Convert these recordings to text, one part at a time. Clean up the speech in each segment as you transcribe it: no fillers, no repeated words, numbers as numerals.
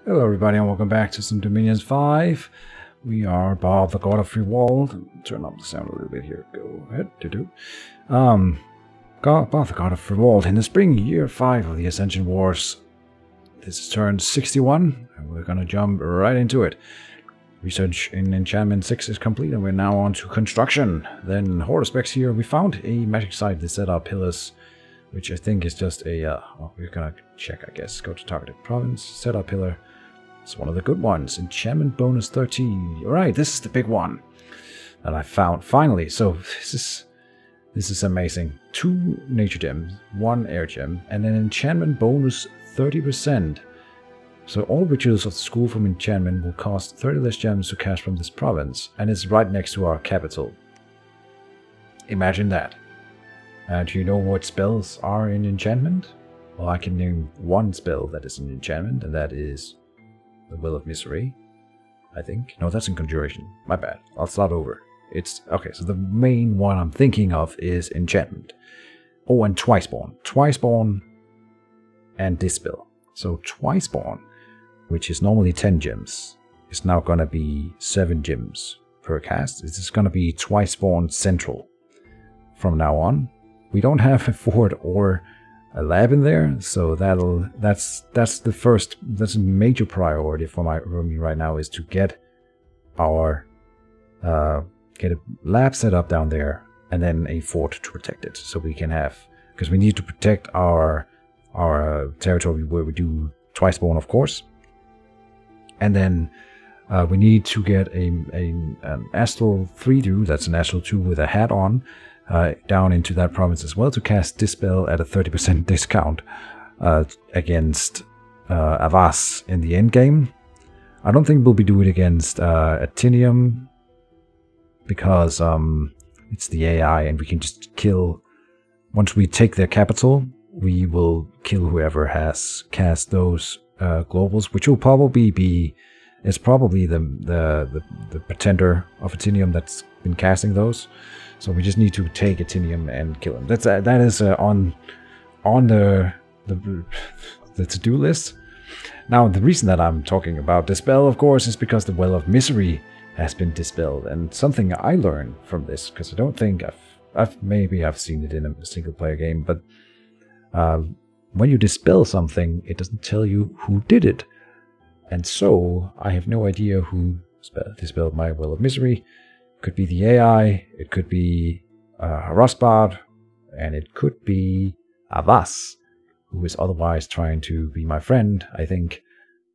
Hello everybody and welcome back to some Dominions 5. We are Bob, the God of Friwald. Turn up the sound a little bit here. Go ahead. Bob, the God of Friwald. In the spring, year 5 of the Ascension Wars. This is turn 61, and we're gonna jump right into it. Research in Enchantment 6 is complete, and we're now on to construction. Then, Horde specs here. We found a magic site that set our pillars, which I think is just a, well, we're gonna check, I guess. Go to targeted province, set our pillar. It's one of the good ones. Enchantment bonus 13. Alright, this is the big one that I found finally. So this is amazing. 2 nature gems, 1 air gem, and an enchantment bonus 30%. So all rituals of the school from enchantment will cost 30 less gems to cast from this province, and it's right next to our capital. Imagine that. Do you know what spells are in enchantment? Well, I can name 1 spell that is in enchantment, and that is the Will of Misery, I think. No, that's in Conjuration. My bad. I'll start over. It's okay, so the main one I'm thinking of is enchantment. Oh, and Twiceborn. Twiceborn and Dispel. So Twiceborn, which is normally 10 gems, is now gonna be 7 gems per cast. This is gonna be Twiceborn Central from now on. We don't have a fort or a lab in there, so that's a major priority for me right now, is to get our get a lab set up down there and then a fort to protect it, so we can have, because we need to protect our territory where we do Twiceborn, of course, and then we need to get an Astral 3 that's an Astral 2 with a hat on, down into that province as well, to cast Dispel at a 30% discount against Avas in the end game. I don't think we'll be doing it against Atinium, because it's the AI and we can just kill. Once we take their capital, we will kill whoever has cast those globals, which will probably be, it's probably the pretender of Atinium that's been casting those. So we just need to take Atinium and kill him. That is on the to-do list. Now, the reason that I'm talking about Dispel, of course, is because the Well of Misery has been dispelled, and something I learned from this, because I don't think maybe I've seen it in a single-player game, but when you dispel something, it doesn't tell you who did it, and so I have no idea who dispelled my Well of Misery. Could be the AI, it could be Rosbard, and it could be Avas, who is otherwise trying to be my friend, I think.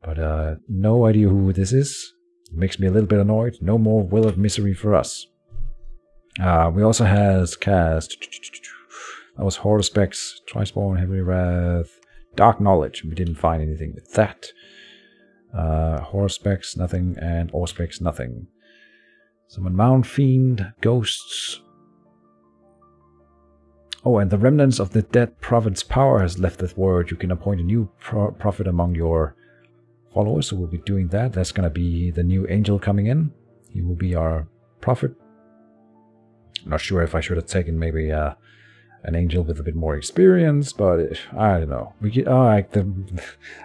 But no idea who this is. It makes me a little bit annoyed. No more Will of Misery for us. We also has cast, that was Horde specs, Twiceborn, Heavy Wrath, Dark Knowledge. We didn't find anything with that. Horde specs, nothing, and Ore specs, nothing. Summon Mound Fiend, Ghosts. Oh, and the remnants of the dead prophet's power has left the world. You can appoint a new prophet among your followers, so we'll be doing that. That's going to be the new angel coming in. He will be our prophet. I'm not sure if I should have taken maybe an angel with a bit more experience, but I don't know.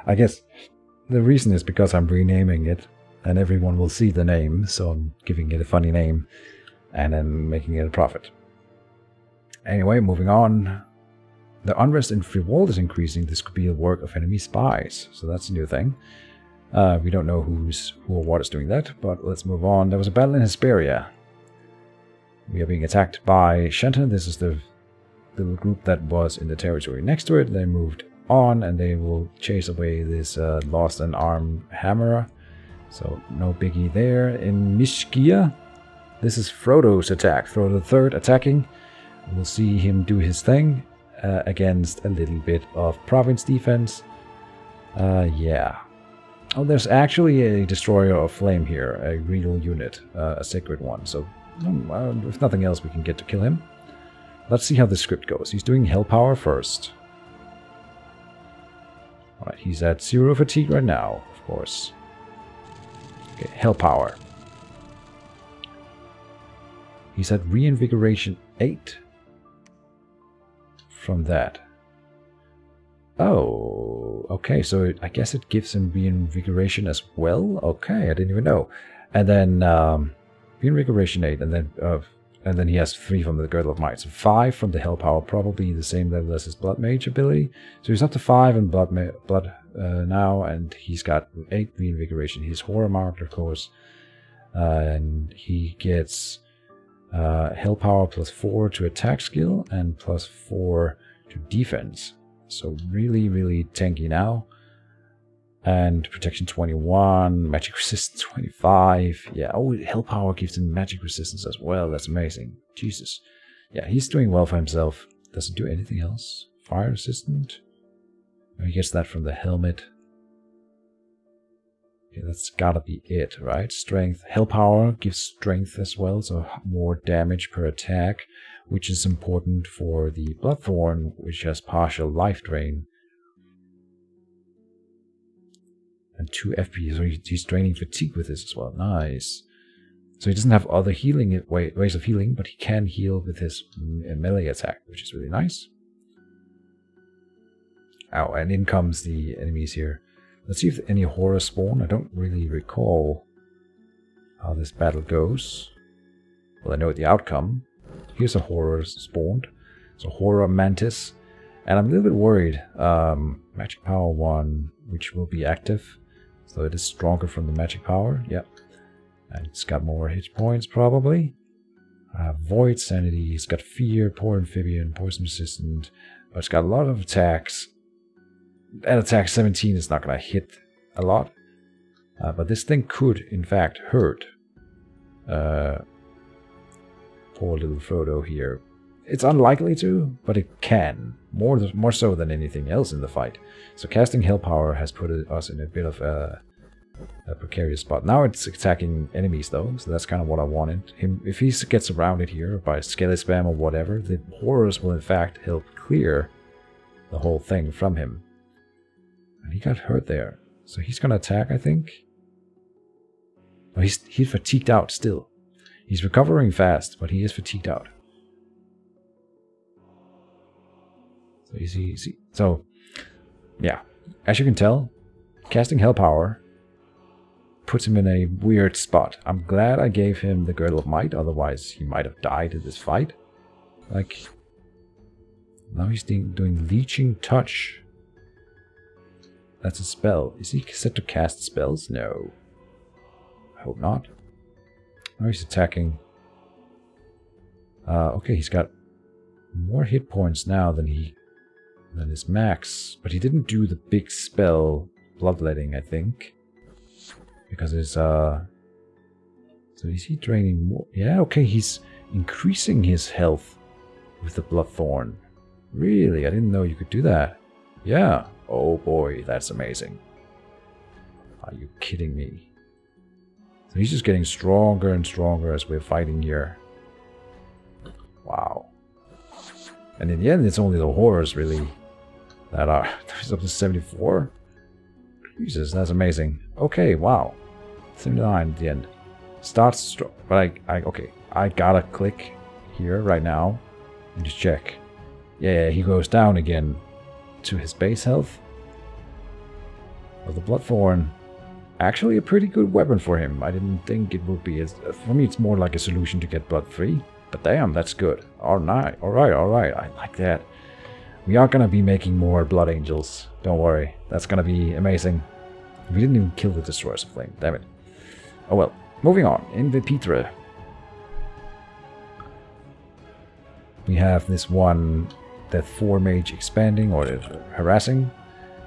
I guess the reason is because I'm renaming it, and everyone will see the name, so I'm giving it a funny name and then making it a prophet. Anyway, moving on. The unrest in Friwald is increasing. This could be the work of enemy spies, so that's a new thing. We don't know who or what is doing that, but let's move on. There was a battle in Hesperia. We are being attacked by Shenton. This is the little group that was in the territory next to it. They moved on, and they will chase away this lost and armed hammerer. So, no biggie there. In Mishkia, this is Frodo's attack. Frodo III attacking. We'll see him do his thing against a little bit of province defense. Yeah. Oh, there's actually a Destroyer of Flame here, a real unit, a sacred one. So, if nothing else, we can get to kill him. Let's see how the script goes. He's doing Hell Power first. Alright, he's at 0 fatigue right now, of course. Okay, Hell Power. He's at Reinvigoration 8 from that. Oh, okay, so I guess it gives him reinvigoration as well? Okay, I didn't even know. And then reinvigoration 8, and then he has 3 from the Girdle of Might. So 5 from the Hell Power, probably the same level as his Blood Mage ability. So he's up to 5 in Blood now, and he's got 8 reinvigoration. He's Horror Marked, of course. And he gets Hell Power plus 4 to attack skill, and plus 4 to defense. So really, really tanky now. And protection 21, magic resistance 25. Yeah, oh, Hell Power gives him magic resistance as well. That's amazing. Jesus. Yeah, he's doing well for himself. Doesn't do anything else. Fire resistant. Oh, he gets that from the helmet. Okay, that's gotta be it, right? Strength. Hell Power gives strength as well, so more damage per attack, which is important for the Bloodthorn, which has partial life drain. And 2 FP, so he's draining fatigue with this as well. Nice. So he doesn't have other healing ways of healing, but he can heal with his melee attack, which is really nice. Ow, and in comes the enemies here. Let's see if any horror spawn. I don't really recall how this battle goes. Well, I know the outcome. Here's a horror spawned. So horror mantis. And I'm a little bit worried. Magic power 1, which will be active. So it is stronger from the magic power. Yep. And it's got more hit points probably. Void sanity. It's got fear, poor amphibian, poison resistant. But it's got a lot of attacks. And attack 17 is not going to hit a lot. But this thing could, in fact, hurt. Poor little Frodo here. It's unlikely to, but it can. More so than anything else in the fight. So casting Hell Power has put us in a bit of a precarious spot. Now it's attacking enemies though, so that's kind of what I wanted. If he gets surrounded here by skelly spam or whatever, the horrors will in fact help clear the whole thing from him. And he got hurt there. So he's gonna attack, I think. Oh, he's fatigued out still. He's recovering fast, but he is fatigued out. So easy. So, yeah. As you can tell, casting Hell Power puts him in a weird spot. I'm glad I gave him the Girdle of Might, otherwise he might have died in this fight. Like, now he's doing Leeching Touch. That's a spell. Is he set to cast spells? No. I hope not. Now he's attacking. Okay, he's got more hit points now than his max. But he didn't do the big spell, Bloodletting, I think. Because it's, so is he draining more? Yeah, okay, he's increasing his health with the Bloodthorn. Really? I didn't know you could do that. Yeah. Oh boy, that's amazing. Are you kidding me? So he's just getting stronger and stronger as we're fighting here. Wow. And in the end, it's only the horrors, really, that are... He's up to 74? Jesus, that's amazing. Okay, wow. 79 at the end. Starts strong. But okay, I gotta click here right now and just check. Yeah, he goes down again to his base health. Well, the Bloodthorn, actually a pretty good weapon for him. I didn't think it would be. For me, it's more like a solution to get blood free. But damn, that's good. Alright. I like that. We are gonna be making more Blood Angels. Don't worry. That's gonna be amazing. We didn't even kill the Destroyers of Flame. Damn it. Oh well. Moving on. In Vipitra, we have this one, Death 4 Mage expanding or harassing.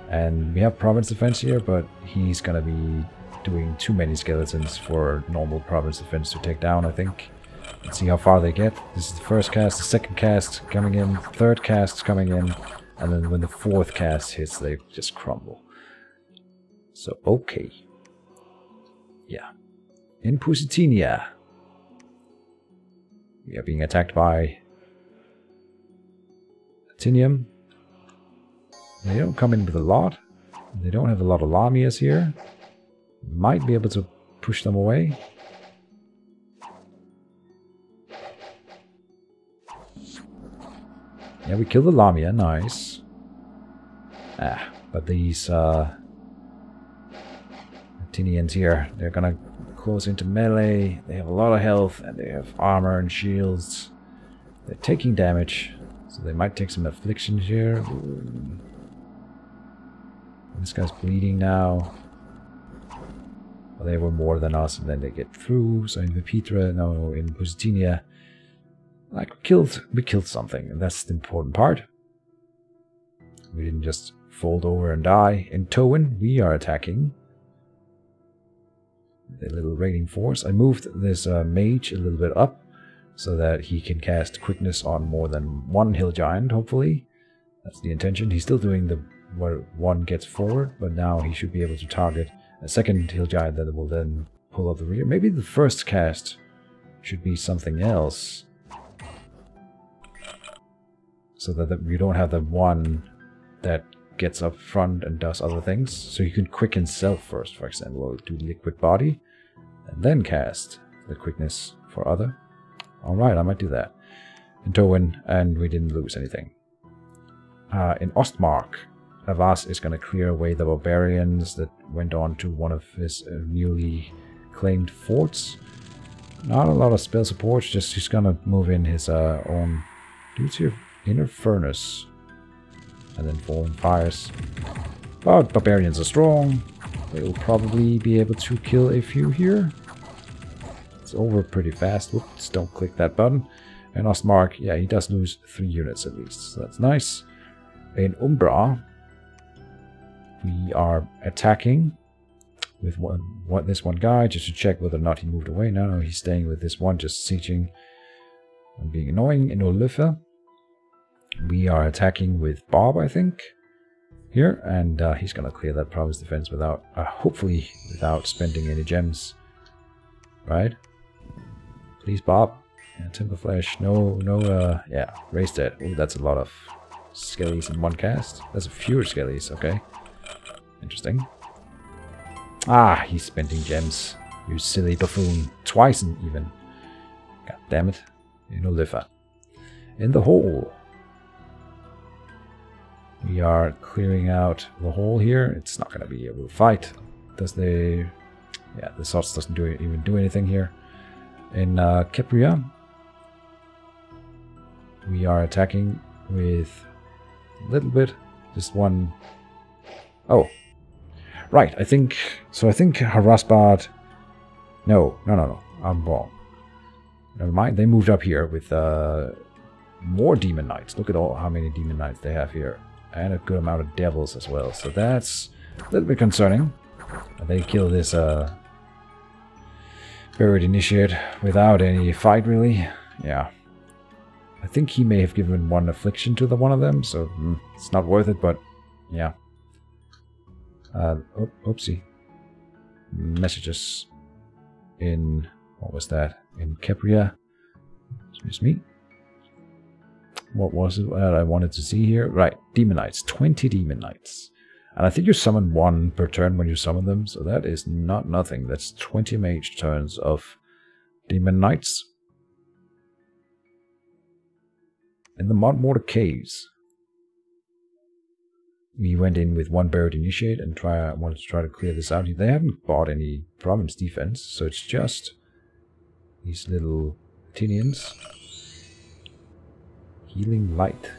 And we have Province Defense here, but he's gonna be doing too many skeletons for normal Province Defense to take down, I think. Let's see how far they get. This is the first cast, the second cast coming in, third cast coming in, and then when the fourth cast hits, they just crumble. So, okay. Yeah. In Pusitinia, we are being attacked by Tinium. They don't come in with a lot. They don't have a lot of Lamias here. Might be able to push them away. Yeah, we killed the Lamia, nice. But these Tinians here, they're gonna close into melee. They have a lot of health and they have armor and shields. They're taking damage, so they might take some affliction here. Ooh. This guy's bleeding now. Well, they were more than us, and then they get through. So in Vipitra, no, in Positinia, like we killed something, and that's the important part. We didn't just fold over and die. In Towen, we are attacking the little raiding force. I moved this mage a little bit up so that he can cast quickness on more than one hill giant, hopefully. That's the intention. He's still doing the where one gets forward, but now he should be able to target a second hill giant that will then pull up the rear. Maybe the first cast should be something else, so that we don't have the one that gets up front and does other things. So you can quicken self first, for example, or do liquid body, and then cast the quickness for other. Alright, I might do that. In Towen, and we didn't lose anything. In Ostmark, Avas is going to clear away the barbarians that went on to one of his newly claimed forts. Not a lot of spell support, just he's going to move in his own dudes here. Inner Furnace. And then Falling Fires. But barbarians are strong. They will probably be able to kill a few here. It's over pretty fast. Whoops, don't click that button. And Ostmark, yeah, he does lose 3 units at least, so that's nice. In Umbra, we are attacking with this one guy just to check whether or not he moved away. No, he's staying with this one, just sieging and being annoying. In Oliffa, we are attacking with Bob, I think, here, and he's gonna clear that province defense without, hopefully, without spending any gems, right? Please, Bob. Yeah, Timber Flesh. Yeah, raise that. Oh, that's a lot of skellies in one cast. That's fewer skellies. Okay. Interesting. Ah, he's spending gems. You silly buffoon. Twice even. God damn it. In Oliffa. In the hole. We are clearing out the hole here. It's not going to be able to fight. Does the... Yeah, the Sots doesn't even do anything here. In Kepria, we are attacking with a little bit. Just one... Oh. Right, I think Harasbad... No. I'm wrong. Never mind, they moved up here with more Demon Knights. Look at how many Demon Knights they have here. And a good amount of Devils as well. So that's a little bit concerning. They kill this Buried Initiate without any fight, really. Yeah. I think he may have given one affliction to one of them, so it's not worth it, but yeah. Oopsie. Messages in... What was that? In Kepria. Excuse me. What was it that I wanted to see here? Right, Demon Knights. 20 Demon Knights. And I think you summon 1 per turn when you summon them, so that is not nothing. That's 20 mage turns of Demon Knights. In the Mortar Caves, we went in with 1 Buried Initiate and wanted to try to clear this out. They haven't bought any province defense, so it's just these little Tinians. Healing Light.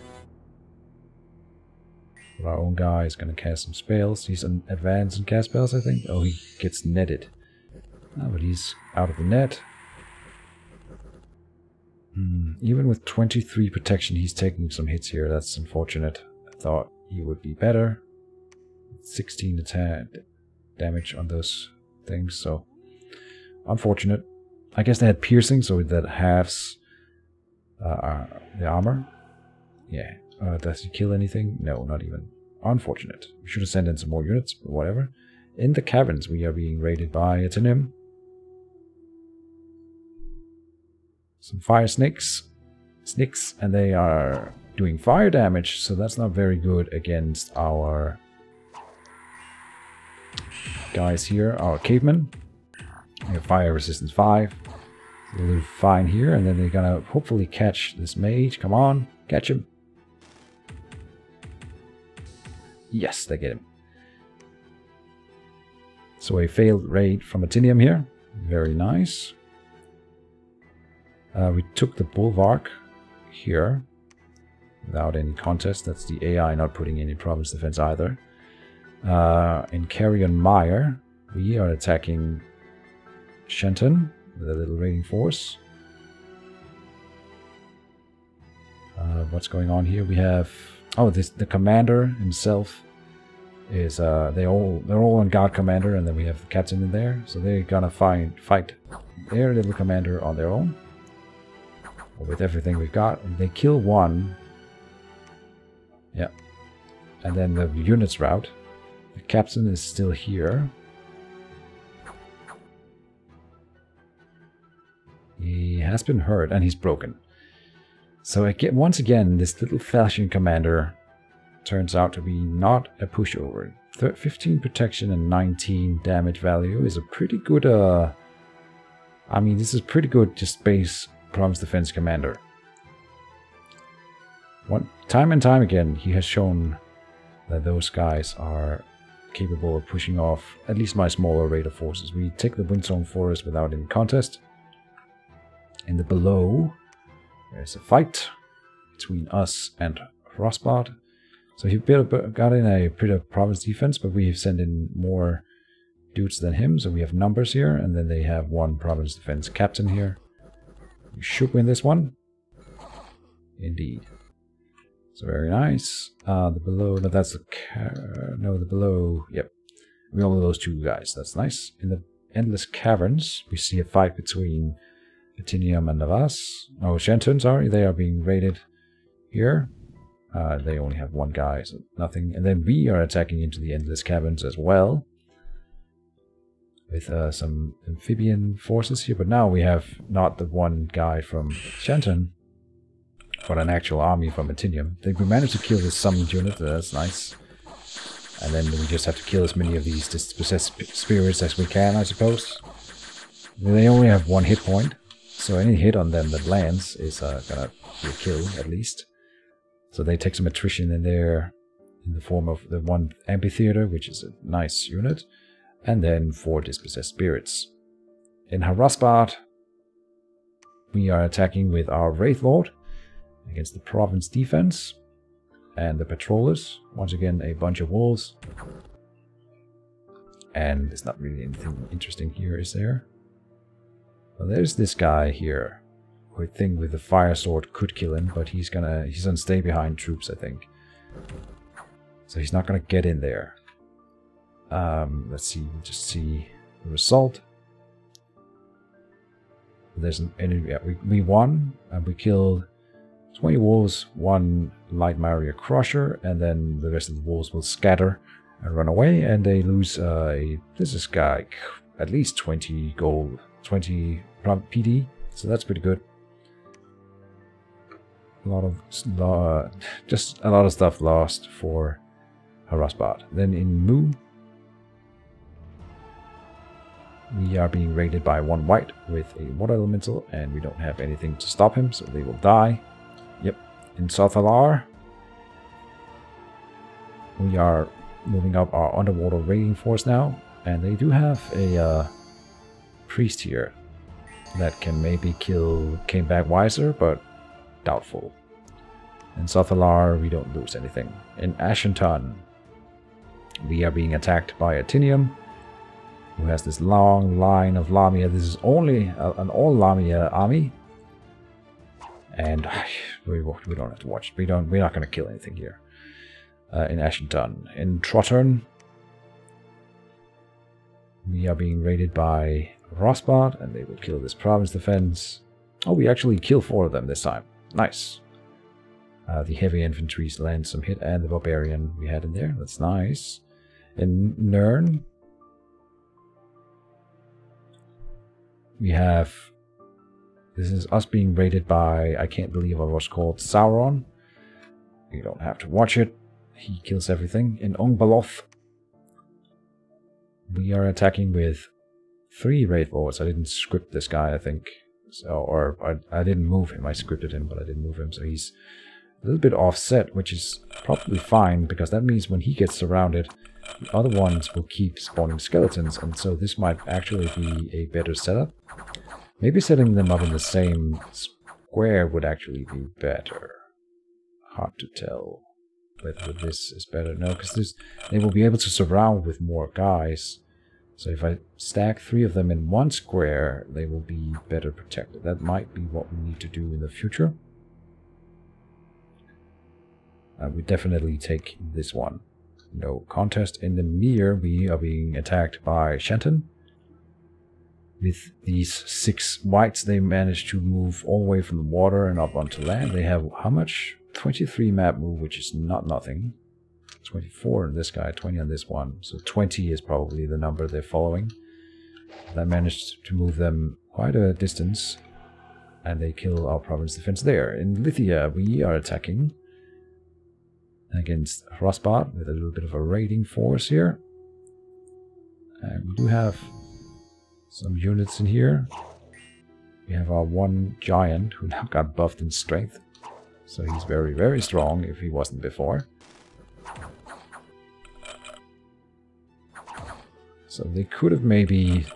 But our own guy is going to cast some spells. He's an advanced and cast spells, I think. Oh, he gets netted. Oh, but he's out of the net. Even with 23 protection, he's taking some hits here. That's unfortunate. I thought he would be better. 16 attack damage on those things, so unfortunate. I guess they had piercing, so that halves the armor. Yeah. Does he kill anything? No, not even. Unfortunate. We should have sent in some more units, but whatever. In the caverns, we are being raided by a Tanim. Some fire snakes. And they are doing fire damage, so that's not very good against our guys here, our cavemen. They have fire resistance 5. They'll do fine here, and then they're gonna hopefully catch this mage. Come on, catch him. Yes, they get him. So a failed raid from Atinium here. Very nice. We took the Bulwark here without any contest. That's the AI not putting any province defense either. In Carrion Mire, we are attacking Shenton with a little raiding force. What's going on here? We have the commander himself is they're all on guard commander, and then we have the captain in there, so they're gonna fight their little commander on their own with everything we've got, and they kill one. Yeah, and then the units rout. The captain is still here. He has been hurt and he's broken. So once again, this little fashion commander turns out to be not a pushover. 15 protection and 19 damage value is a pretty good, I mean, this is pretty good just base province defense commander. Time and time again, he has shown that those guys are capable of pushing off at least my smaller raider forces. We take the Windzone Forest without any contest. In the below, there's a fight between us and Frostbot. So he got in a bit of province defense, but we've sent in more dudes than him, so we have numbers here, and then they have one province defense captain here. We should win this one. Indeed. So very nice. The below, no, that's the the below, yep. We only those two guys, that's nice. In the Endless Caverns, we see a fight between Atinium and Navas. Oh, Shenton, sorry, they are being raided here. They only have one guy, so nothing. And then we are attacking into the Endless Caverns as well. With some amphibian forces here, but now we have not the one guy from Shenton, but an actual army from Atinium. We managed to kill this summoned unit, that's nice. And then we just have to kill as many of these dispossessed spirits as we can, I suppose. They only have one hit point, so any hit on them that lands is gonna be a kill, at least. So they take some attrition in there, in the form of the one amphitheater, which is a nice unit, and then 4 dispossessed spirits. In Harasbat, we are attacking with our Wraith Lord against the province defense and the patrollers. Once again, a bunch of wolves. And there's not really anything interesting here, is there? Well, there's this guy here, who I think with the fire sword could kill him, but he's gonna stay behind troops, I think. So he's not gonna get in there. Let's see, just see the result. We won, and we killed 20 wolves, 1 light Maria crusher, and then the rest of the wolves will scatter and run away, and they lose this guy at least 20 gold, 20 PD, so that's pretty good. Just a lot of stuff lost for Harasbat. Then in Mu, we are being raided by 1 white with a water elemental, and we don't have anything to stop him, so they will die. Yep. In Sothalar, we are moving up our underwater raiding force now, and they do have a priest here that can maybe kill Came Back Wiser, but doubtful. In Sothalar, we don't lose anything. In Ashenton, we are being attacked by Atinium, who has this long line of Lamia. This is only an all Lamia army, and we don't have to watch. We're not going to kill anything here. In Ashenton, in Trottern, we are being raided by Rosbot, and they will kill this province defense. Oh, we actually kill 4 of them this time. Nice. The heavy infantries land some hit, and the barbarian we had in there. That's nice. In Nern, we have... This is us being raided by... I can't believe I was called Sauron. You don't have to watch it. He kills everything. In Ongbaloth, we are attacking with 3 Wraith Lords. I didn't script this guy, I think. So, or I didn't move him. I scripted him, but I didn't move him. So he's a little bit offset, which is probably fine, because that means when he gets surrounded, the other ones will keep spawning skeletons, and so this might actually be a better setup. Maybe setting them up in the same square would actually be better. Hard to tell whether this is better. No, because they will be able to surround with more guys. So if I stack 3 of them in one square, they will be better protected. That might be what we need to do in the future. We definitely take this one. No contest. In the near, we are being attacked by Shenton. With these 6 whites, they managed to move all the way from the water and up onto land. They have how much? 23 map move, which is not nothing. 24 on this guy, 20 on this one. So 20 is probably the number they're following. That managed to move them quite a distance. And they kill our province defense there. In Lithia, we are attacking against Frostbot with a little bit of a raiding force here. And we do have some units in here. We have our one giant who now got buffed in strength. So he's very, very strong if he wasn't before. So they could have maybe...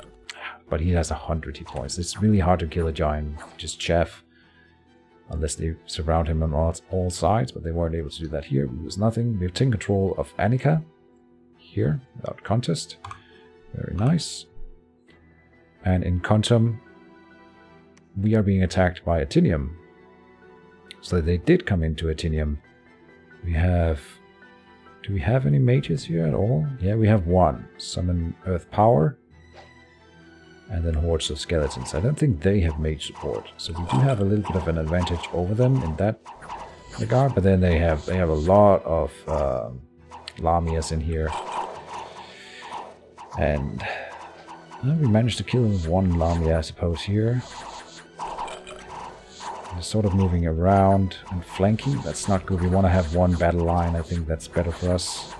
But he has 100 hit points. It's really hard to kill a giant, just chaff. Unless they surround him on all sides, but they weren't able to do that here. We lose nothing. We've taken control of Annika here, without contest. Very nice. And in Quantum, we are being attacked by Atinium. So they did come into Atinium. We have... Do we have any mages here at all? Yeah, we have one. Summon Earth Power. And then hordes of skeletons. I don't think they have mage support, so we do have a little bit of an advantage over them in that regard. But then they have a lot of Lamias in here, and we managed to kill one Lamia, I suppose. Here, they're sort of moving around and flanking. That's not good. We want to have one battle line. I think that's better for us.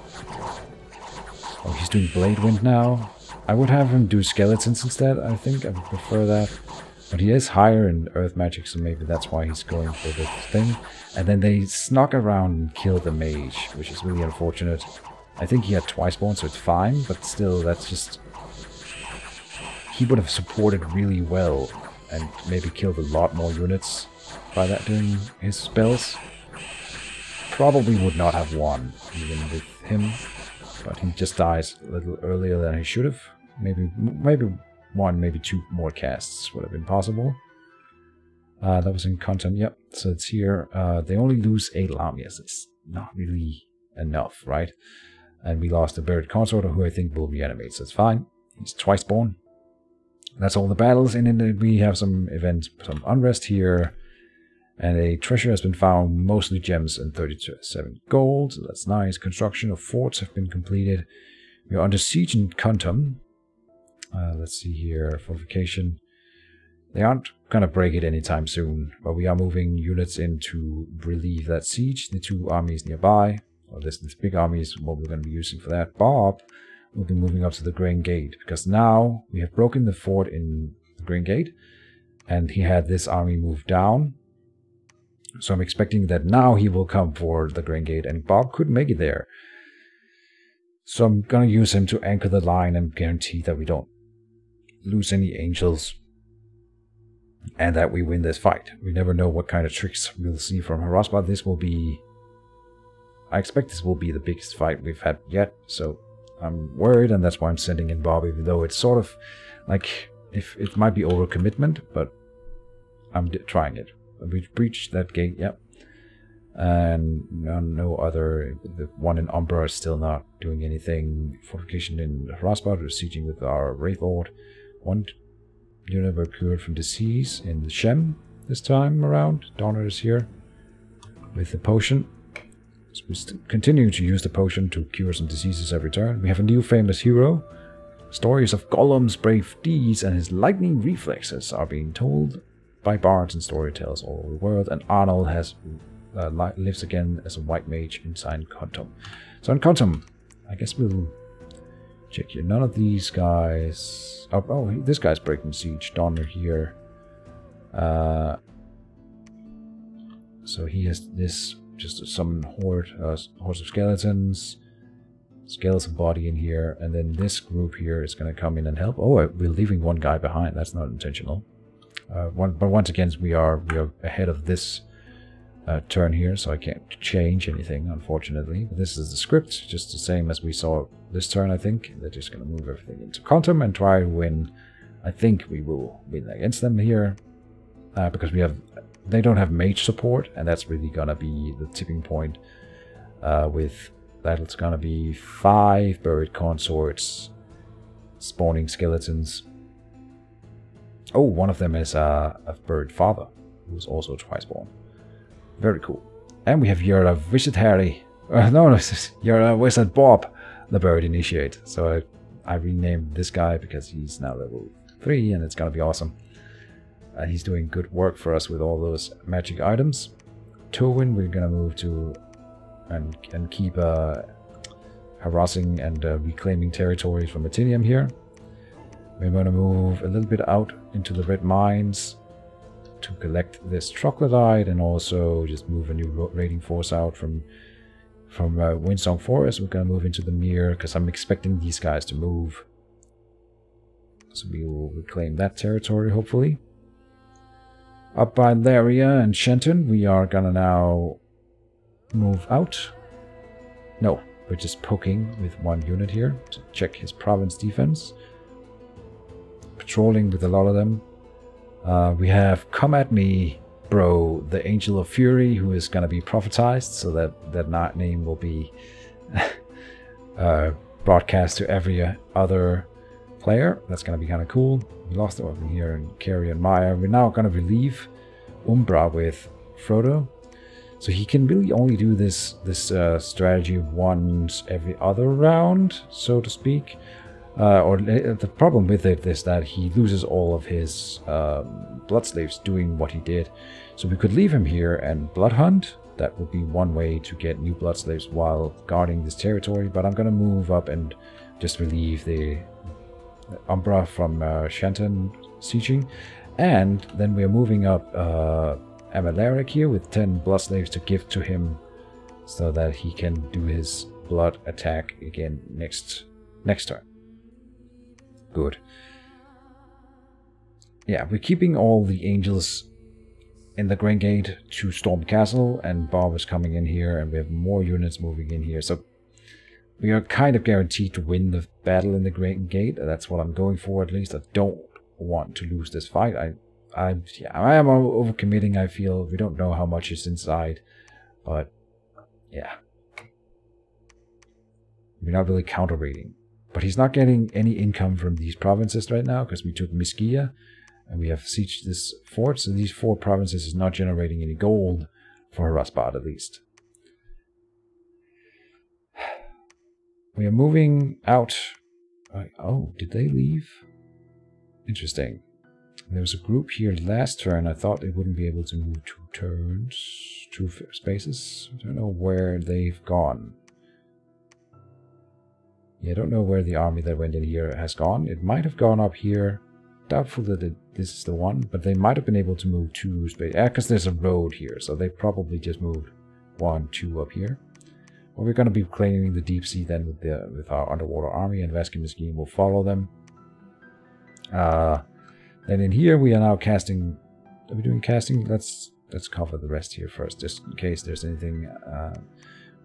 Oh, he's doing Blade Wind now. I would have him do skeletons instead, I think. I would prefer that. But he is higher in earth magic, so maybe that's why he's going for this thing. And then they snuck around and killed the mage, which is really unfortunate. I think he had twice born, so it's fine, but still, that's just... He would have supported really well and maybe killed a lot more units by that doing his spells. Probably would not have won, even with him. But he just dies a little earlier than he should have. Maybe one, maybe 2 more casts would have been possible. That was in content, yep. So it's here. They only lose 8 Lamias. It's not really enough, right? And we lost a Buried Consort, who I think will reanimate, so it's fine. He's twice born. That's all the battles. And then we have some events, some unrest here. And a treasure has been found, mostly gems and 37 gold. So that's nice. Construction of forts have been completed. We are under siege in Quantum. Let's see here. Fortification. They aren't going to break it anytime soon, but we are moving units in to relieve that siege. The 2 armies nearby. Or this big army is what we're going to be using for that. Bob will be moving up to the Grain Gate, because now we have broken the fort in the Grain Gate, and he had this army move down. So I'm expecting that now he will come for the Grain Gate, and Bob could make it there. So I'm going to use him to anchor the line and guarantee that we don't lose any angels, and that we win this fight. We never know what kind of tricks we'll see from Haraspa. This will be... I expect this will be the biggest fight we've had yet, so I'm worried, and that's why I'm sending in Bob, even though it's sort of like... if it might be overcommitment, but I'm trying it. We've breached that gate, yep. And no other... The one in Umbra is still not doing anything. Fortification in Haraspa, we're sieging with our Wraith Lord. 1 unit were cured from disease in the Shem this time around. Donner is here with the potion. So we're continuing to use the potion to cure some diseases every turn. We have a new famous hero. Stories of Gollum's brave deeds and his lightning reflexes are being told by bards and storytellers all over the world. And Arnold has lives again as a white mage inside Quantum. So in Quantum, I guess we'll check here. None of these guys... Oh, this guy's breaking siege. Donner here. So he has this just some hordes of skeletons. Skeleton body in here, and then this group here is going to come in and help. Oh, we're leaving one guy behind. That's not intentional. But once again, we are ahead of this turn here, so I can't change anything, unfortunately. But this is the script, just the same as we saw this turn, I think. They're just going to move everything into quantum and try to win. I think we will win against them here, because they don't have mage support, and that's really going to be the tipping point with... that it's gonna be 5 buried consorts spawning skeletons. Oh, one of them is a buried father, who's also twice born. Very cool. And we have your Wizard Harry. No, your Wizard Bob, the buried initiate. So I renamed this guy because he's now level 3, and it's gonna be awesome. He's doing good work for us with all those magic items. Towin, we're gonna move to and keep harassing and reclaiming territories from Metinium here. We're going to move a little bit out into the red mines to collect this troglodyte, and also just move a new raiding force out from Windsong Forest. We're going to move into the Mere because I'm expecting these guys to move. So we will reclaim that territory, hopefully. Up by Laria and Shenton, we are going to now move out. No, we're just poking with one unit here to check his province defense. Patrolling with a lot of them. We have Come At Me, Bro, the Angel of Fury, who is going to be prophetized, so that name will be broadcast to every other player. That's going to be kind of cool. We lost the weapon here in Carrie and Maya. We're now going to relieve Umbra with Frodo. So he can really only do this strategy once every other round, so to speak. Or the problem with it is that he loses all of his blood slaves doing what he did. So we could leave him here and blood hunt. That would be one way to get new blood slaves while guarding this territory. But I'm going to move up and just relieve the Umbra from Shenton sieging. And then we're moving up Amalaric here with 10 blood slaves to give to him so that he can do his blood attack again next turn. Good. Yeah, we're keeping all the angels in the Grand Gate to storm castle, and Bob is coming in here, and we have more units moving in here. So we are kind of guaranteed to win the battle in the Grand Gate. That's what I'm going for, at least. I don't want to lose this fight. I am overcommitting, I feel. We don't know how much is inside, but yeah. We're not really counter-raiding. But he's not getting any income from these provinces right now, because we took Miskia, and we have sieged this fort, so these 4 provinces is not generating any gold for Harasbad, at least. We are moving out. Oh, did they leave? Interesting. There was a group here last turn. I thought they wouldn't be able to move 2 turns, 2 spaces. I don't know where they've gone. Yeah, I don't know where the army that went in here has gone. It might have gone up here. Doubtful that this is the one, but they might have been able to move 2 spaces. Yeah, because there's a road here, so they probably just moved 1, 2 up here. Well, we're going to be claiming the deep sea then with our underwater army, and Vaskin Scheme will follow them. Then in here we are now casting. Are we doing casting? Let's cover the rest here first, just in case there's anything.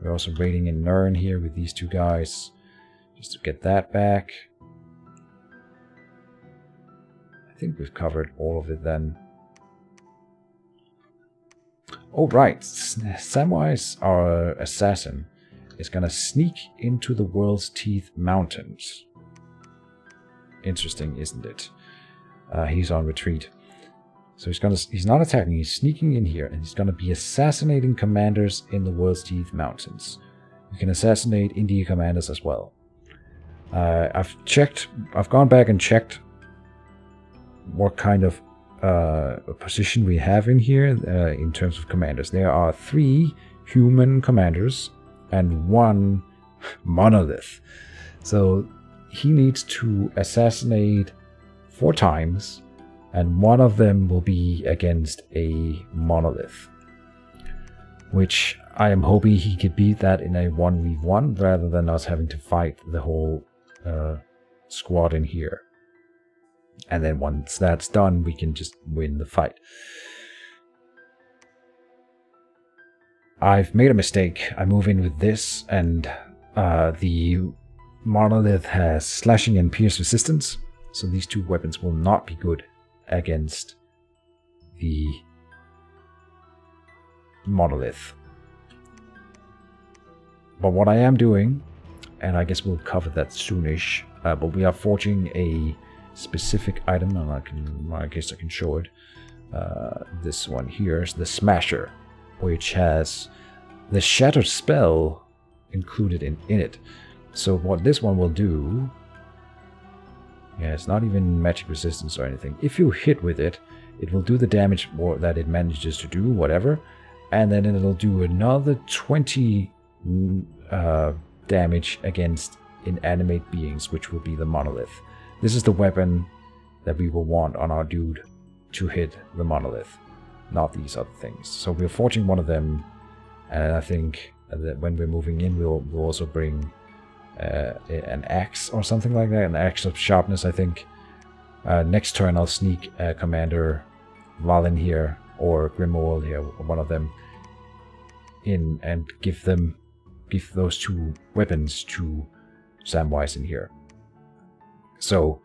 We're also raiding in Nern here with these 2 guys, just to get that back. I think we've covered all of it then. Oh right, Samwise, our assassin, is gonna sneak into the World's Teeth Mountains. Interesting, isn't it? He's on retreat. So he's not attacking, he's sneaking in here, and he's gonna be assassinating commanders in the World's Teeth Mountains. You can assassinate India commanders as well. I've gone back and checked what kind of position we have in here in terms of commanders. There are 3 human commanders and 1 monolith. So he needs to assassinate 4 times, and 1 of them will be against a monolith, which I am hoping he could beat that in a 1v1 rather than us having to fight the whole squad in here. And then once that's done, we can just win the fight. I've made a mistake. I move in with this, and the monolith has slashing and pierce resistance, so these two weapons will not be good against the monolith. But what I am doing, and I guess we'll cover that soonish, but we are forging a specific item, and I guess I can show it. This one here is the Smasher, which has the Shattered spell included in it. So what this one will do, yeah, it's not even magic resistance or anything. If you hit with it, it will do the damage that it manages to do, whatever, and then it'll do another 20 damage against inanimate beings, which will be the monolith. This is the weapon that we will want on our dude to hit the monolith, not these other things. So we're forging one of them, and I think that when we're moving in, we'll also bring an axe or something like that, an axe of sharpness, I think. Next turn I'll sneak Commander Valen here, or Grimoald here, one of them, in and give those two weapons to Samwise in here. So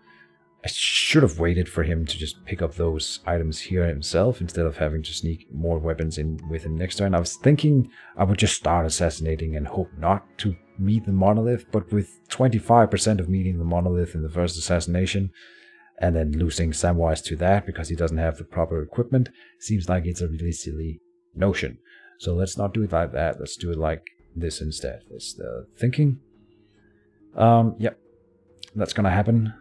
I should have waited for him to just pick up those items here himself instead of having to sneak more weapons in with him next turn. I was thinking I would just start assassinating and hope not to meet the monolith, but with 25% of meeting the monolith in the first assassination and then losing Samwise to that because he doesn't have the proper equipment, seems like it's a really silly notion. So let's not do it like that. Let's do it like this instead. That's the thinking. Yep, that's gonna happen.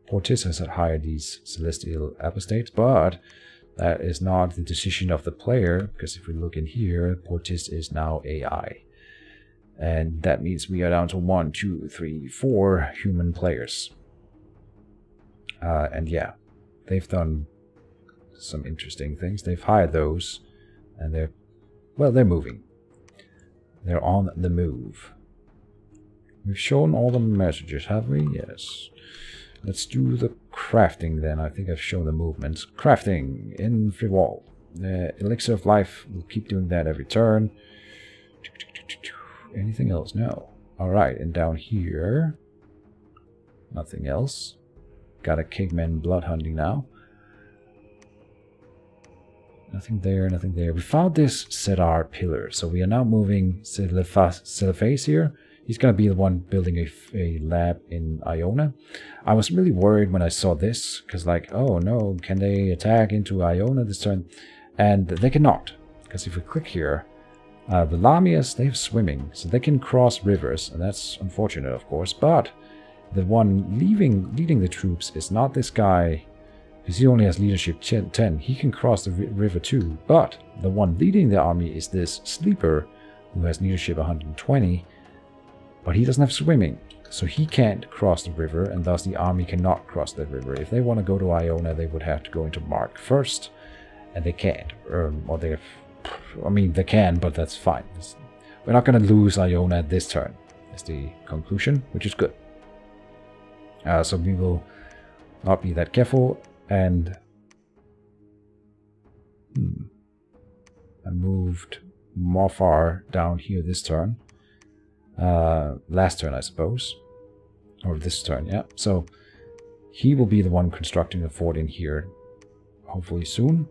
Portis has hired these celestial apostates, but that is not the decision of the player, because if we look in here, Portis is now AI. And that means we are down to 1, 2, 3, 4 human players. And yeah, they've done some interesting things. They've hired those, and they're moving. They're on the move. We've shown all the messages, have we? Yes. Let's do the crafting then. I think I've shown the movements. Crafting in Friwald. Elixir of Life, we'll keep doing that every turn. Anything else? No. Alright, and down here, nothing else. Got a caveman blood hunting now. Nothing there, nothing there. We found this Cedar pillar, so we are now moving Celiface here. He's going to be the one building a lab in Iona. I was really worried when I saw this, because like, oh no, can they attack into Iona this turn? And they cannot, because if we click here, the Lamias, they have swimming, so they can cross rivers, and that's unfortunate of course, but the one leading the troops is not this guy, because he only has leadership 10. He can cross the river too, but the one leading the army is this Sleeper, who has leadership 120, but he doesn't have swimming, so he can't cross the river, and thus the army cannot cross the river. If they want to go to Iona, they would have to go into Mark first, and they can't. They can, but that's fine. We're not going to lose Iona this turn, is the conclusion, which is good. So we will not be that careful, and I moved Morfar down here this turn. Last turn, I suppose. Or this turn, yeah. So he will be the one constructing the fort in here, hopefully soon.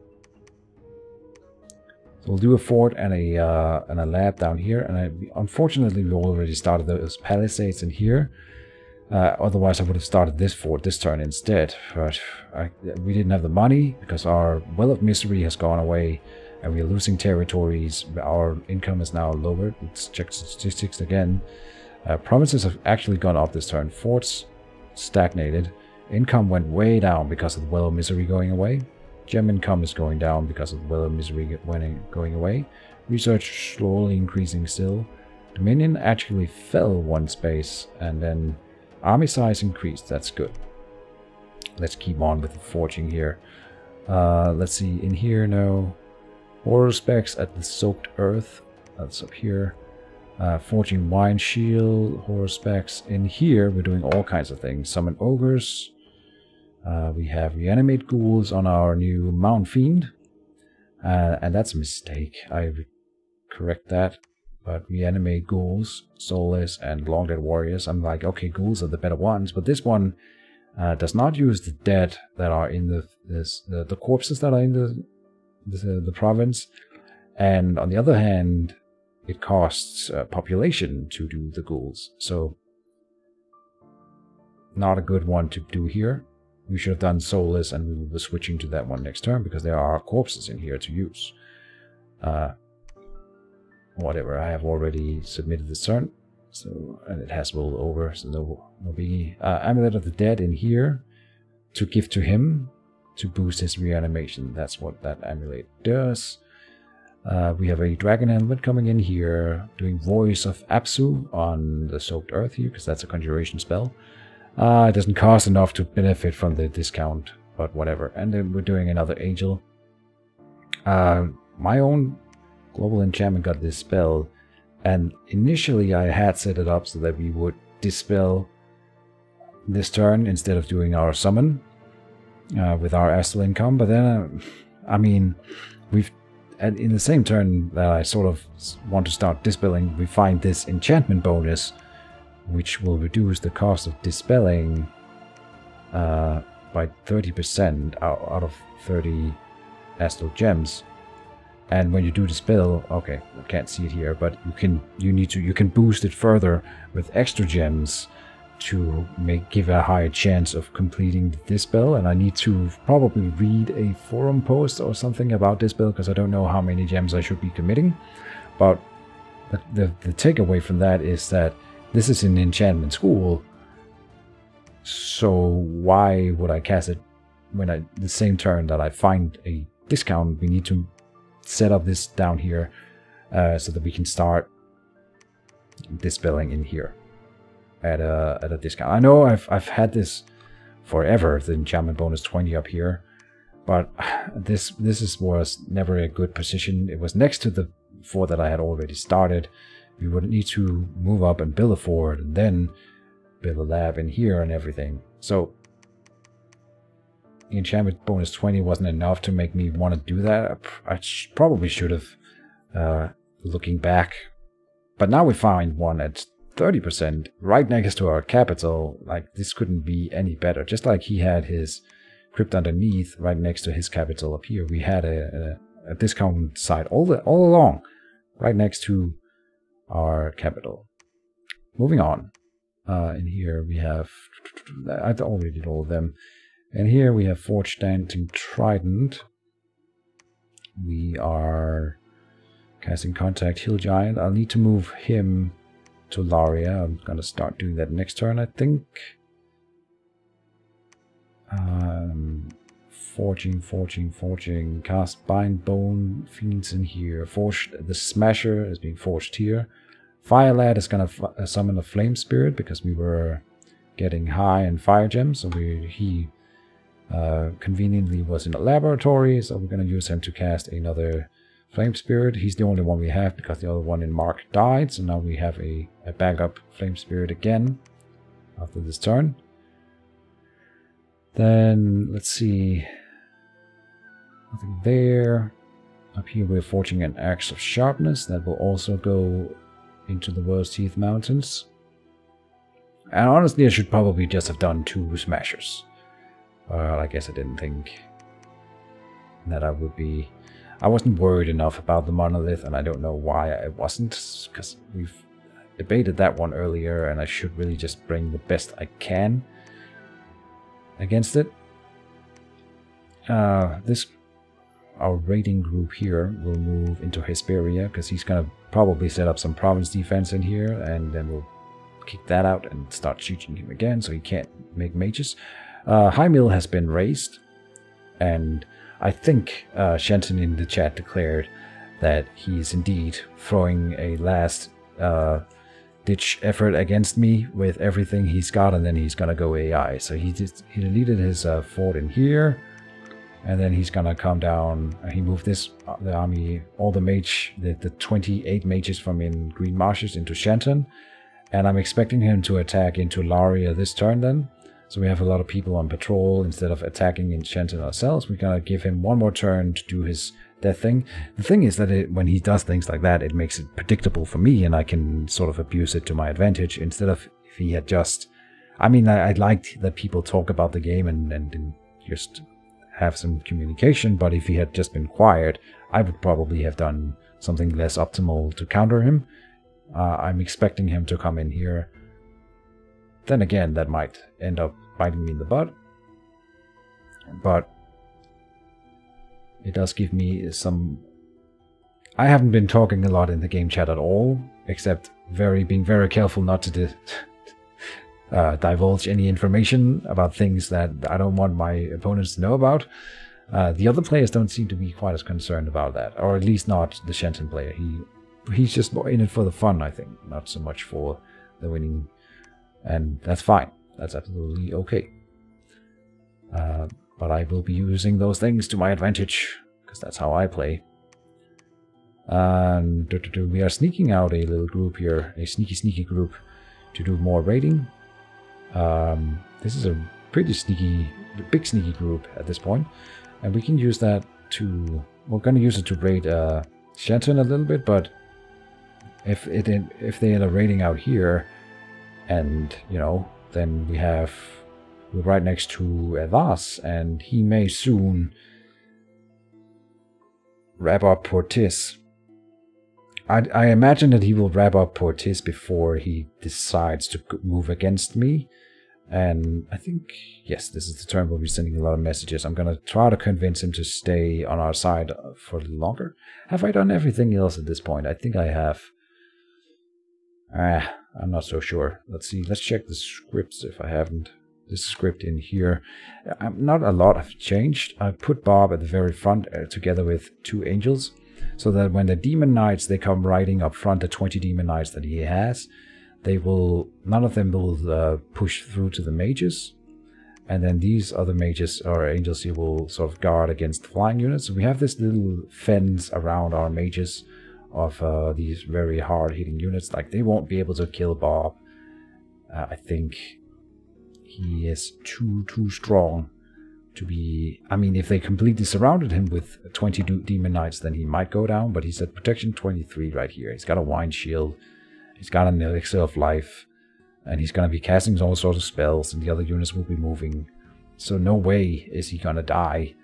So we'll do a fort and a lab down here. And unfortunately, we already started those palisades in here. Otherwise, I would have started this fort this turn instead. But we didn't have the money because our Well of Misery has gone away. And we're losing territories. Our income is now lowered. Let's check statistics again. Provinces have actually gone up this turn. Forts stagnated. Income went way down because of the Well of Misery going away. Gem income is going down because of the Well of Misery going away. Research slowly increasing still. Dominion actually fell one space, and then army size increased. That's good. Let's keep on with the forging here. Let's see, in here, no. Horror specs at the Soaked Earth. That's up here. Forging wine shield, horsebacks. In here, we're doing all kinds of things. Summon ogres. We have reanimate ghouls on our new Mount Fiend. And that's a mistake. I correct that. But reanimate ghouls, soulless, and long dead warriors. I'm like, okay, ghouls are the better ones, but this one does not use the dead that are in the corpses that are in the province. And on the other hand, it costs population to do the ghouls. So, not a good one to do here. We should have done soulless, and we were switching to that one next turn because there are corpses in here to use. Whatever, I have already submitted this turn, so, and it has rolled over, so no biggie. Amulet of the Dead in here to give to him to boost his reanimation. That's what that amulet does. We have a dragon helmet coming in here, doing Voice of Apsu on the Soaked Earth here, because that's a conjuration spell. It doesn't cost enough to benefit from the discount, but whatever. And then we're doing another angel. My own global enchantment got this spell, and initially I had set it up so that we would dispel this turn instead of doing our summon with our astral income. But then, I mean, in the same turn that I sort of want to start dispelling, we find this enchantment bonus, which will reduce the cost of dispelling by 30% out of 30 astral gems. And when you do the spell, okay, I can't see it here, but you can boost it further with extra gems to give a higher chance of completing the dispel. And I need to probably read a forum post or something about dispel, because I don't know how many gems I should be committing. But the takeaway from that is that this is an enchantment school, so why would I cast it when the same turn that I find a discount? We need to set up this down here so that we can start dispelling in here at a discount. I know I've had this forever, the enchantment bonus 20 up here, but this was never a good position. It was next to the fort that I had already started. We would need to move up and build a fort and then build a lab in here and everything. So the enchantment bonus 20 wasn't enough to make me want to do that. I probably should have, looking back. But now we find one at 30% right next to our capital. Like, this couldn't be any better. Just like he had his crypt underneath right next to his capital up here, we had a discount site all along right next to our capital. Moving on. In here we have, I already did all of them. And here we have Forged Dancing Trident. We are casting Contact Hill Giant. I'll need to move him to Laria. I'm gonna start doing that next turn, I think. Forging. Cast Bind Bone Fiends in here. The Smasher is being forged here. Fire Lad is gonna summon a Flame Spirit because we were getting high in fire gems, so he conveniently was in a laboratory, so we're going to use him to cast another Flame Spirit. He's the only one we have because the other one in Mark died, so now we have a backup Flame Spirit again after this turn. Then, let's see, nothing there. Up here we're forging an Axe of Sharpness that will also go into the World's Teeth Mountains. And honestly, I should probably just have done 2 Smashers. Well, I guess I didn't think that I would be... I wasn't worried enough about the monolith, and I don't know why I wasn't, because we've debated that one earlier, and I should really just bring the best I can against it. Our raiding group here will move into Hesperia, because he's going to probably set up some province defense in here, and then we'll kick that out and start shooting him again, so he can't make mages. High Mill has been raised, and I think Shenton in the chat declared that he's indeed throwing a last ditch effort against me with everything he's got, and then he's gonna go AI. So he deleted his fort in here, And then he's gonna come down. He moved the army, all the 28 mages from in Green Marshes into Shenton. And I'm expecting him to attack into Laria this turn then. So we have a lot of people on patrol. Instead of attacking in Shenton ourselves, we're gonna give him one more turn to do his death thing. The thing is that when he does things like that, it makes it predictable for me, and I can sort of abuse it to my advantage. Instead of if he had just... I mean, I liked that people talk about the game and just have some communication, but if he had just been quiet, I would probably have done something less optimal to counter him. I'm expecting him to come in here. Then again, that might end up biting me in the butt. But it does give me some... I haven't been talking a lot in the game chat at all, except being very careful not to divulge any information about things that I don't want my opponents to know about. The other players don't seem to be quite as concerned about that, or at least not the Shenton player. He's just more in it for the fun, I think, not so much for the winning, and that's fine. That's absolutely okay. But I will be using those things to my advantage, because that's how I play. And we are sneaking out a little group here, a sneaky group, to do more raiding. This is a pretty big sneaky group at this point, and we can use that to... We're going to use it to raid Shenton a little bit, but if they end up raiding out here, and then we're right next to Evas, and he may soon wrap up Portis. I imagine that he will wrap up Portis before he decides to move against me. And I think, yes, this is the turn we'll be sending a lot of messages. I'm going to try to convince him to stay on our side for a little longer. Have I done everything else at this point? I think I have. I'm not so sure. Let's see. Let's check the scripts if I haven't. This script in here. Not a lot have changed. I put Bob at the very front together with 2 angels, so that when the demon knights, they come riding up front, the 20 demon knights that he has, none of them will push through to the mages, and then these other mages or angels here will sort of guard against flying units. So we have this little fence around our mages of these very hard-hitting units. Like, they won't be able to kill Bob. I think he is too strong to be... I mean, if they completely surrounded him with 20 demon knights, then he might go down, but he's at protection 23 right here. He's got a wine shield. He's got an elixir of life, and he's going to be casting all sorts of spells, and the other units will be moving. So no way is he going to die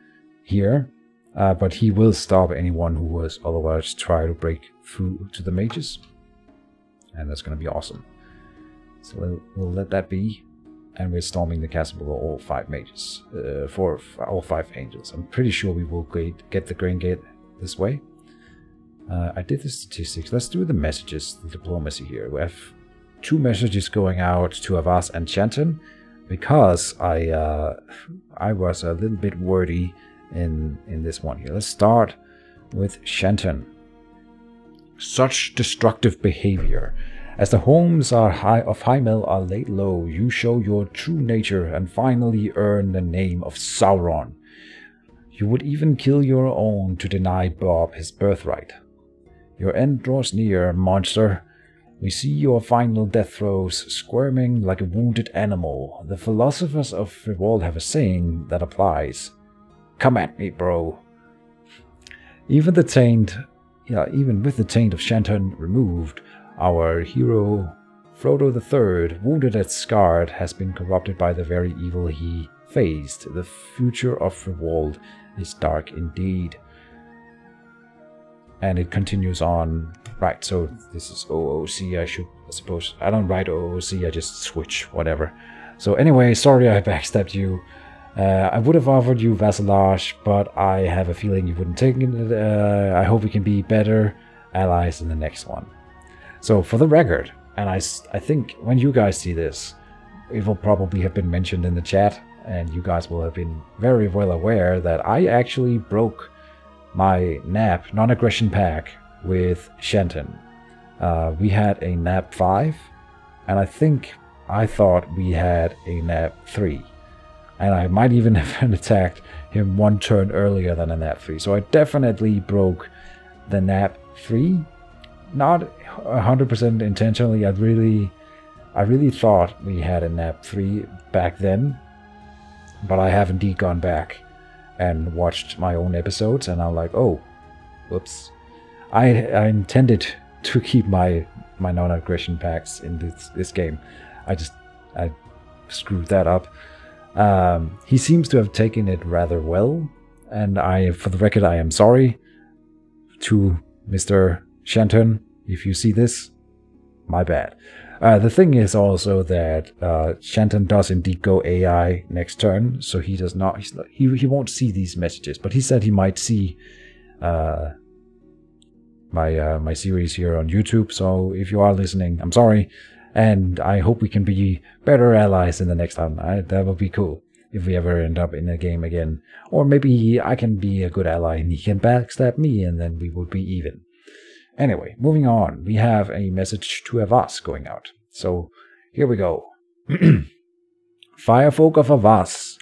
here, but he will stop anyone who was otherwise try to break through to the mages, and that's going to be awesome. So we'll let that be, and we're storming the castle with all 5 mages, for all 5 angels. I'm pretty sure we will get the Grain Gate this way. I did the statistics. Let's do the messages, the diplomacy here. We have 2 messages going out to Avas and Shenton, because I was a little bit wordy in this one here. Let's start with Shenton. Such destructive behavior. As the homes of Highmel are laid low, you show your true nature and finally earn the name of Sauron. You would even kill your own to deny Bob his birthright. Your end draws near, monster. We see your final death throes, squirming like a wounded animal. The philosophers of Friwald have a saying that applies. Come at me, bro. Even with the taint of Shenton removed, our hero, Frodo III, wounded and scarred, has been corrupted by the very evil he faced. The future of Friwald is dark indeed. And it continues on. Right, so this is OOC. I suppose. I don't write OOC, I just switch, whatever. So anyway, sorry I backstabbed you. I would have offered you vassalage, but I have a feeling you wouldn't take it. I hope we can be better allies in the next one. So for the record, and I think when you guys see this, it will probably have been mentioned in the chat, and you guys will have been very well aware that I actually broke my NAP, non-aggression pack, with Shenton. We had a NAP 5, and I thought we had a NAP 3. And I might even have attacked him one turn earlier than a nap 3. So I definitely broke the nap 3. Not 100% intentionally. I really thought we had a nap 3 back then, but I have indeed gone back and watched my own episodes, and I'm like, oh, whoops. I intended to keep my non-aggression packs in this game. I screwed that up. He seems to have taken it rather well, and for the record, I am sorry to Mr. Shanton. If you see this, my bad. The thing is also that Shanton does indeed go AI next turn, so he does not. He won't see these messages, but he said he might see my series here on YouTube. So if you are listening, I'm sorry, and I hope we can be better allies in the next time. That would be cool if we ever end up in a game again, or maybe I can be a good ally and he can backstab me, and then we would be even. Anyway, moving on, we have a message to Avas going out. So, here we go. Firefolk of Avas,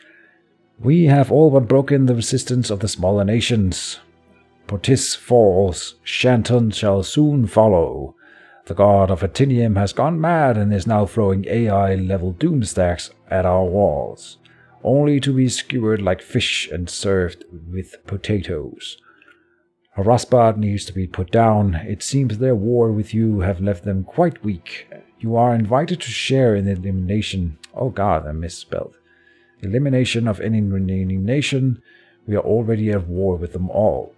we have all but broken the resistance of the smaller nations. Portis falls, Shanton shall soon follow. The god of Atinium has gone mad and is now throwing AI-level doomstacks at our walls, only to be skewered like fish and served with potatoes. Harasbad needs to be put down. It seems their war with you have left them quite weak. You are invited to share in the elimination. Oh god, I misspelled. Elimination of any remaining nation. We are already at war with them all.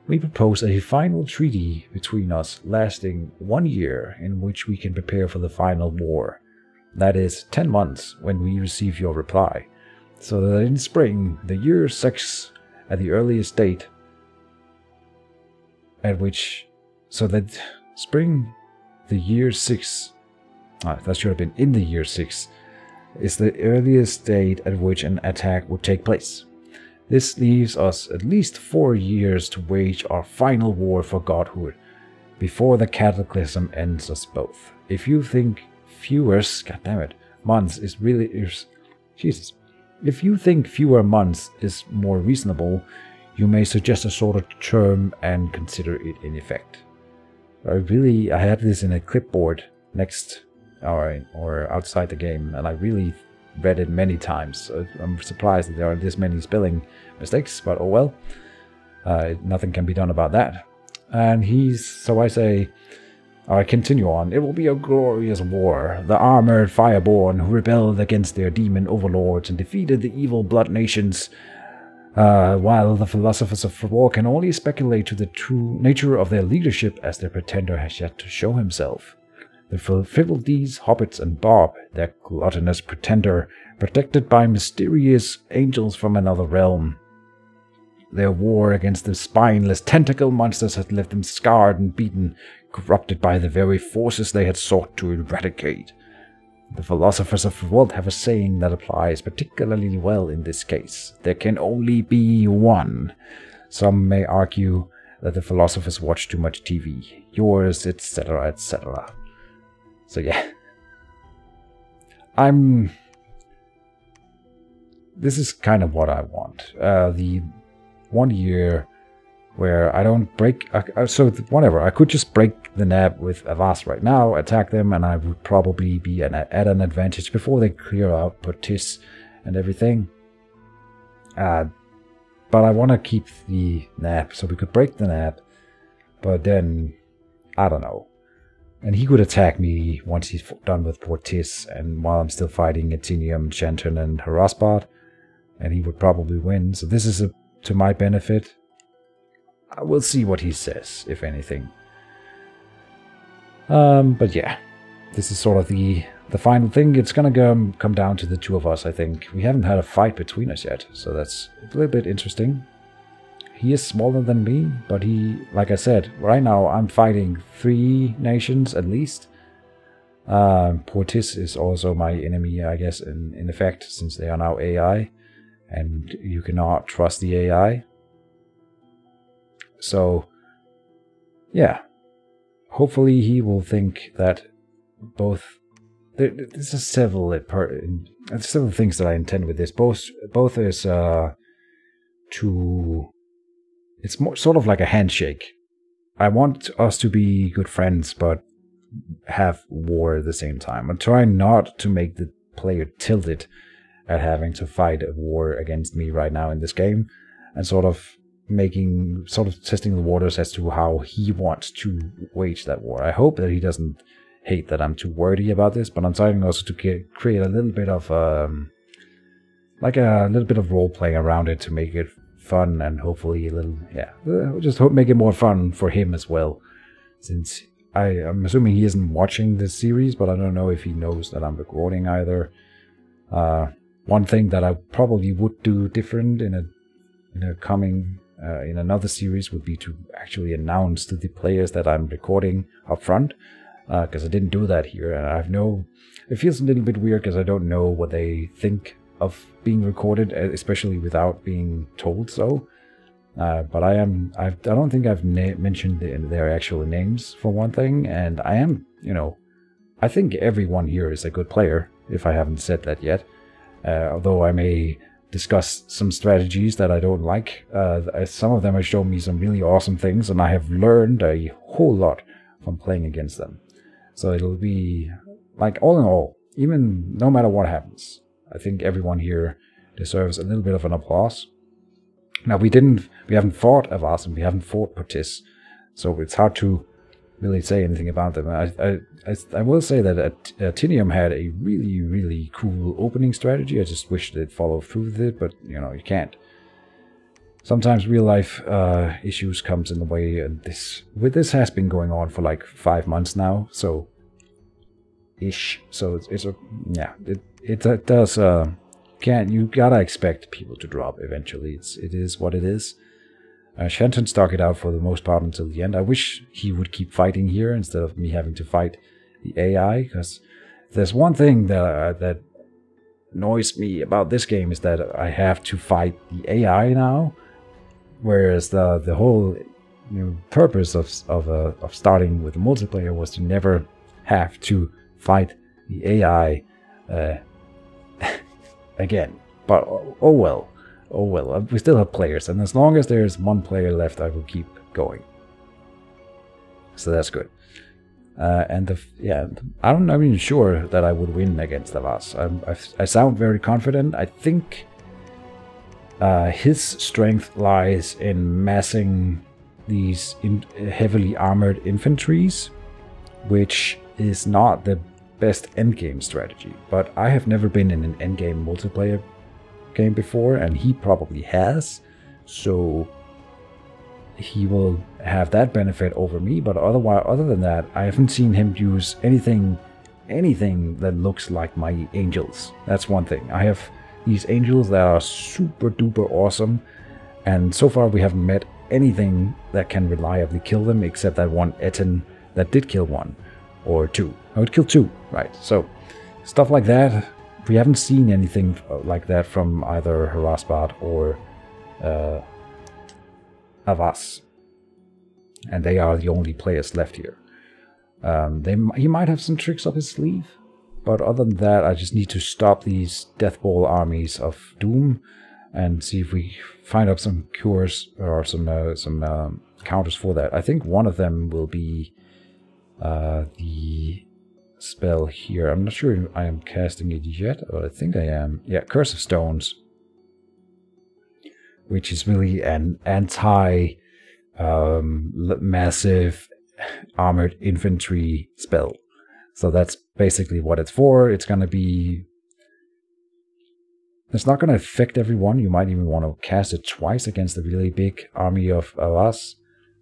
We propose a final treaty between us lasting 1 year in which we can prepare for the final war. That is 10 months when we receive your reply. So that in spring, the year 6 at the earliest date, at which, so that spring, the year 6, that should have been in the year 6, is the earliest date at which an attack would take place. This leaves us at least 4 years to wage our final war for godhood, before the cataclysm ends us both. If you think months is really, Jesus. If you think fewer months is more reasonable, you may suggest a shorter term and consider it in effect. I had this in a clipboard next or outside the game, and I really read it many times. I'm surprised that there are this many spelling mistakes, but oh well. Nothing can be done about that. And I continue on. It will be a glorious war. The armored Fireborn who rebelled against their demon overlords and defeated the evil blood nations. While the philosophers of Friwald can only speculate to the true nature of their leadership, as their pretender has yet to show himself. The Friwaldies, Hobbits, and Bob, their gluttonous pretender, protected by mysterious angels from another realm. Their war against the spineless tentacle monsters had left them scarred and beaten, corrupted by the very forces they had sought to eradicate. The philosophers of Friwald have a saying that applies particularly well in this case. There can only be one. Some may argue that the philosophers watch too much TV. Yours, etc., etc. So yeah. This is kind of what I want. The 1 year where I don't break... whatever, I could just break the nab with Avas right now, attack them, and I would probably be at an advantage before they clear out Portis and everything. But I want to keep the nab, so we could break the nab, but then, I don't know. And he could attack me once he's done with Portis, and while I'm still fighting Atinium, Shanton, and Harasbad, and he would probably win. So this is to my benefit. I will see what he says, if anything. But yeah, this is sort of the final thing. It's gonna come down to the two of us, I think. We haven't had a fight between us yet, so that's a little bit interesting. He is smaller than me, but like I said, right now I'm fighting 3 nations at least. Portis is also my enemy, I guess, in effect, since they are now AI, and you cannot trust the AI. So, yeah. Hopefully he will think that both... There's several things that I intend with this. Both is to... It's more sort of like a handshake. I want us to be good friends, but have war at the same time. I'm trying not to make the player tilted at having to fight a war against me right now in this game, and sort of testing the waters as to how he wants to wage that war. I hope that he doesn't hate that I'm too wordy about this, but I'm trying also to create a little bit of role playing around it to make it fun, and hopefully make it more fun for him as well, since I'm assuming he isn't watching this series, but I don't know if he knows that I'm recording either. One thing that I probably would do different in another series would be to actually announce to the players that I'm recording up front, because I didn't do that here, and it feels a little bit weird because I don't know what they think of being recorded, especially without being told so. But I don't think I've mentioned their actual names for one thing, and I think everyone here is a good player, if I haven't said that yet. Although I may discuss some strategies that I don't like. Some of them have shown me some really awesome things, and I have learned a whole lot from playing against them. So it'll be, like, all in all, even no matter what happens, I think everyone here deserves a little bit of an applause. Now, we haven't fought Avas, and we haven't fought Potis, so it's hard to really say anything about them. I will say that Tinium had a really, really cool opening strategy. I just wish they'd follow through with it, but you can't. Sometimes real life issues comes in the way, and this has been going on for like 5 months now, so ish. So it does. You gotta expect people to drop eventually. It is what it is. Shenton stuck it out for the most part until the end. I wish he would keep fighting here instead of me having to fight the AI, because there's one thing that annoys me about this game is that I have to fight the AI now, whereas the whole purpose of starting with the multiplayer was to never have to fight the AI again. But oh well. We still have players, and as long as there's one player left, I will keep going. So that's good. I'm not even sure that I would win against Avas. I sound very confident. I think his strength lies in massing these heavily armored infantries, which is not the best endgame strategy. But I have never been in an endgame multiplayer game before, and he probably has, so he will have that benefit over me. But other than that, I haven't seen him use anything that looks like my angels. That's one thing. I have these angels that are super duper awesome, and so far we haven't met anything that can reliably kill them, except that one Etten that did kill one or two. I would kill two, right? So stuff like that. We haven't seen anything like that from either Harasbat or Avas, and they are the only players left here. He might have some tricks up his sleeve, but other than that, I just need to stop these Deathball armies of Doom and see if we find out some cures or some counters for that. I think one of them will be the spell here. I'm not sure if I am casting it yet, but I think I am. Yeah, Curse of Stones, which is really an massive armored infantry spell. So that's basically what it's for. It's not going to affect everyone. You might even want to cast it twice against a really big army of us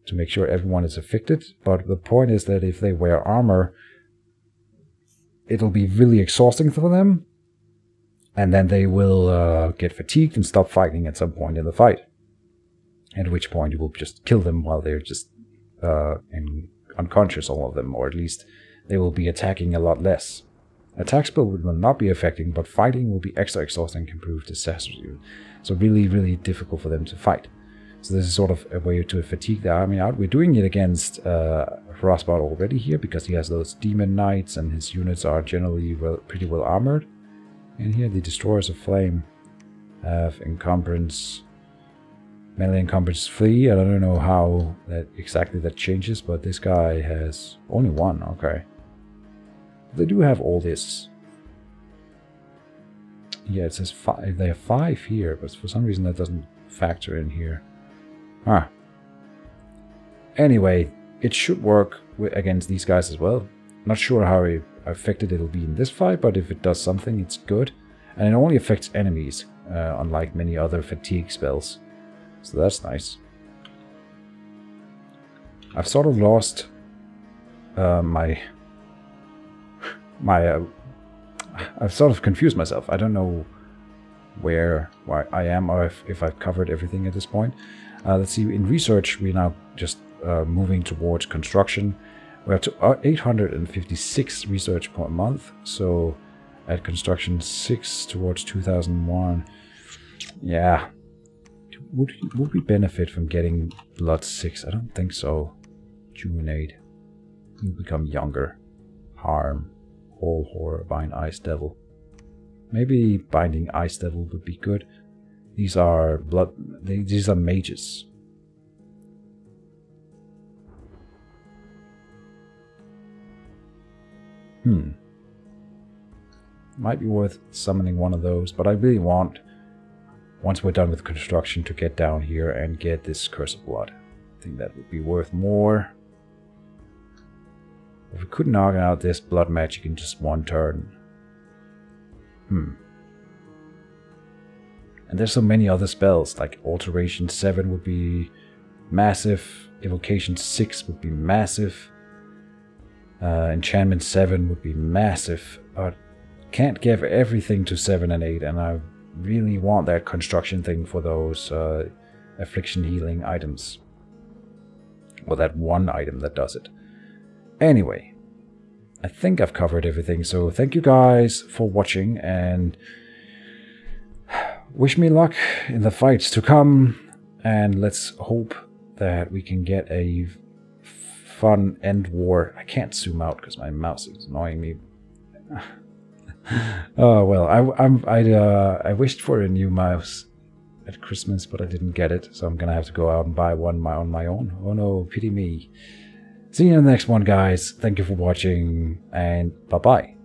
to make sure everyone is affected. But the point is that if they wear armor, it'll be really exhausting for them, and then they will get fatigued and stop fighting at some point in the fight, at which point you will just kill them while they're just unconscious, all of them, or at least they will be attacking a lot less. Attack spell will not be affecting, but fighting will be extra exhausting and can prove disastrous. So really, really difficult for them to fight. So this is sort of a way to fatigue the army out. We're doing it against Frostbot already here, because he has those demon knights and his units are generally pretty well armored. And here the Destroyers of Flame have encumbrance Melee encumbrance 3. I don't know how that exactly that changes, but this guy has only 1. Okay. They do have all this. Yeah, it says 5. They have 5 here, but for some reason that doesn't factor in here. Ah. Anyway, it should work against these guys as well. Not sure how effective it'll be in this fight, but if it does something, it's good. And it only affects enemies, unlike many other fatigue spells. So that's nice. I've sort of lost I've sort of confused myself. I don't know where I am or if I've covered everything at this point. Let's see, in research we're now just moving towards construction. We're up to 856 research per month, so at construction 6 towards 2001. Yeah. Would we benefit from getting blood 6? I don't think so. Juvenate. You become younger. Harm. Whole horror. Bind Ice Devil. Maybe binding Ice Devil would be good. These are blood. These are mages. Might be worth summoning one of those, but I really want, once we're done with construction, to get down here and get this Curse of Blood. I think that would be worth more. If we could knock out this blood magic in just one turn. And there's so many other spells, like Alteration 7 would be massive, Evocation 6 would be massive, Enchantment 7 would be massive, but can't give everything to 7 and 8, and I really want that construction thing for those affliction healing items. Well, that one item that does it. Anyway, I think I've covered everything, so thank you guys for watching, and wish me luck in the fights to come, and let's hope that we can get a fun end war. I can't zoom out because my mouse is annoying me. Oh well, I wished for a new mouse at Christmas, but I didn't get it, so I'm gonna have to go out and buy one on my own. Oh no, pity me. See you in the next one, guys. Thank you for watching, and bye-bye.